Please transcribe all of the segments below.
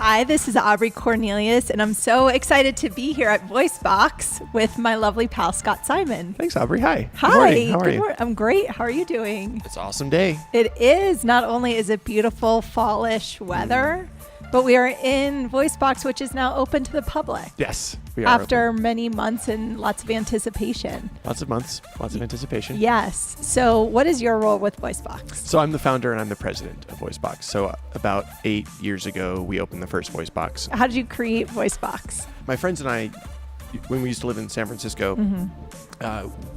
Hi, this is Aubrey Cornelius, and I'm so excited to be here at Voicebox with my lovely pal, Scott Simon. Thanks, Aubrey. Hi. Hi. Good morning. How are you? I'm great. How are you doing? It's an awesome day. It is. Not only is it beautiful fallish weather, but we are in Voicebox, which is now open to the public. Yes, we are. After open. many months and lots of anticipation. Lots of months, lots of anticipation. Yes. So what is your role with Voicebox? So I'm the founder and I'm the president of Voicebox. So about 8 years ago, we opened the first Voicebox. How did you create Voicebox? My friends and I, when we used to live in San Francisco,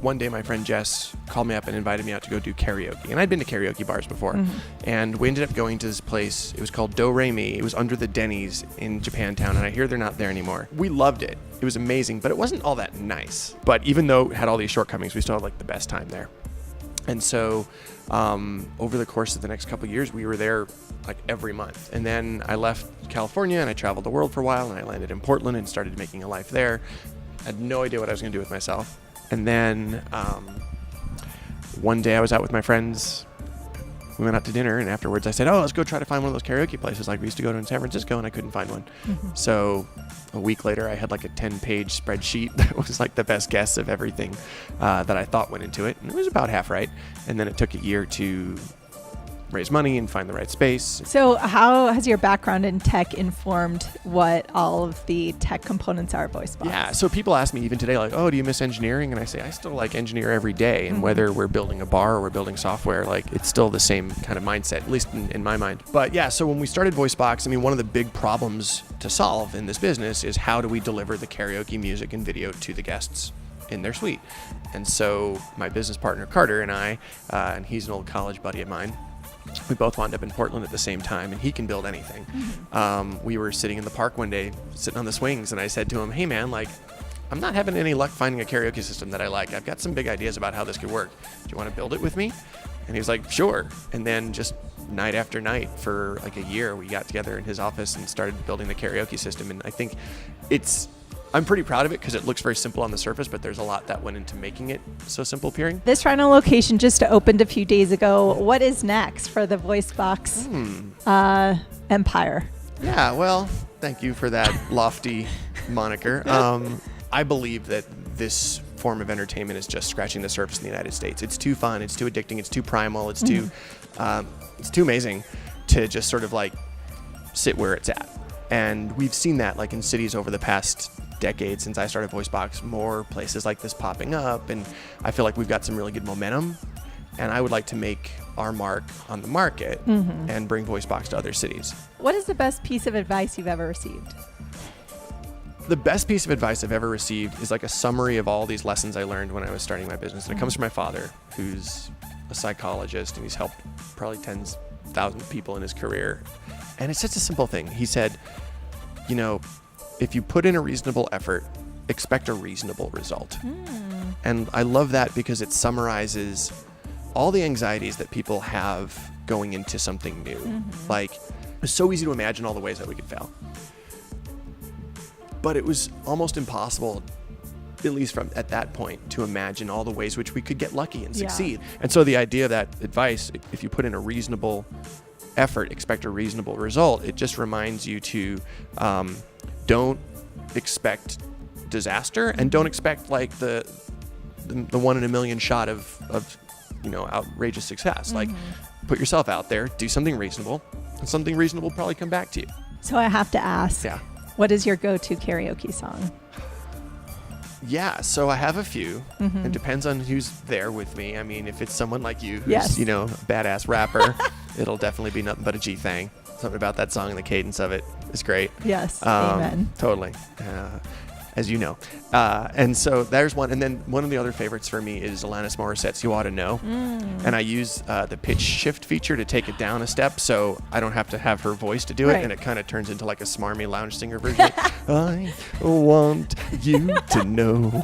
one day my friend Jess called me up and invited me out to go do karaoke. And I'd been to karaoke bars before. And we ended up going to this place. It was called Do Re Mi. It was under the Denny's in Japantown. And I hear they're not there anymore. We loved it. It was amazing, but it wasn't all that nice. But even though it had all these shortcomings, we still had like the best time there. And so over the course of the next couple of years, we were there like every month. And then I left California and I traveled the world for a while and I landed in Portland and started making a life there. I had no idea what I was going to do with myself. And then one day I was out with my friends. We went out to dinner, and afterwards I said, let's go try to find one of those karaoke places like we used to go to in San Francisco, and I couldn't find one. So a week later, I had like a 10-page spreadsheet that was like the best guess of everything that I thought went into it. And it was about half right. And then it took a year to raise money and find the right space. So how has your background in tech informed what all of the tech components are at Voicebox? Yeah, so people ask me even today, like, do you miss engineering? And I say, I still like engineer every day. And whether we're building a bar or we're building software, like it's still the same kind of mindset, at least in my mind. But yeah, so when we started Voicebox, I mean, one of the big problems to solve in this business is how do we deliver the karaoke music and video to the guests in their suite? And so my business partner, Carter, and I, and he's an old college buddy of mine, we both wound up in Portland at the same time, and he can build anything. We were sitting in the park one day, sitting on the swings, and I said to him, hey man, like, I'm not having any luck finding a karaoke system that I like. I've got some big ideas about how this could work. Do you want to build it with me? And he was like, sure. And then just night after night for like a year, we got together in his office and started building the karaoke system. And I think I'm pretty proud of it because it looks very simple on the surface, but there's a lot that went into making it so simple appearing. This Rhino location just opened a few days ago. What is next for the Voicebox empire? Yeah, well, thank you for that lofty moniker. I believe that this form of entertainment is just scratching the surface in the United States. It's too fun, it's too addicting, it's too primal, it's too amazing to just sort of like sit where it's at. And we've seen that like in cities over the past decade since I started Voicebox, more places like this popping up, and I feel like we've got some really good momentum, and I would like to make our mark on the market and bring Voicebox to other cities. What is the best piece of advice you've ever received? The best piece of advice I've ever received is like a summary of all these lessons I learned when I was starting my business, and it comes from my father, who's a psychologist, and he's helped probably tens of thousands of people in his career. And it's just a simple thing. He said, if you put in a reasonable effort, expect a reasonable result. And I love that because it summarizes all the anxieties that people have going into something new. Like, it's so easy to imagine all the ways that we could fail. But it was almost impossible, at least at that point, to imagine all the ways which we could get lucky and succeed. And so the idea of that advice, if you put in a reasonable effort, expect a reasonable result, it just reminds you to don't expect disaster and don't expect like the 1 in a million shot of outrageous success. Like, put yourself out there, do something reasonable, and something reasonable will probably come back to you. So I have to ask, what is your go-to karaoke song? Yeah, so I have a few. It depends on who's there with me. I mean, if it's someone like you who's, a badass rapper, it'll definitely be Nothing But a G Thing. Something about that song and the cadence of it is great. Yes, amen. Totally. As you know. And so there's one. And then one of the other favorites for me is Alanis Morissette's You Ought to Know. And I use the pitch shift feature to take it down a step so I don't have to have her voice to do it. And it kind of turns into like a smarmy lounge singer version. I want you to know.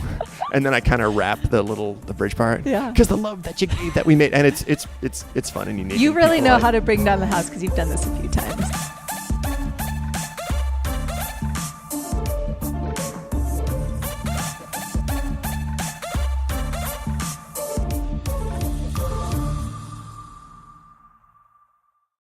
And then I kind of rap the bridge part. Yeah. Because the love that you gave that we made. And it's fun and unique. You really know how to bring down the house because you've done this a few times.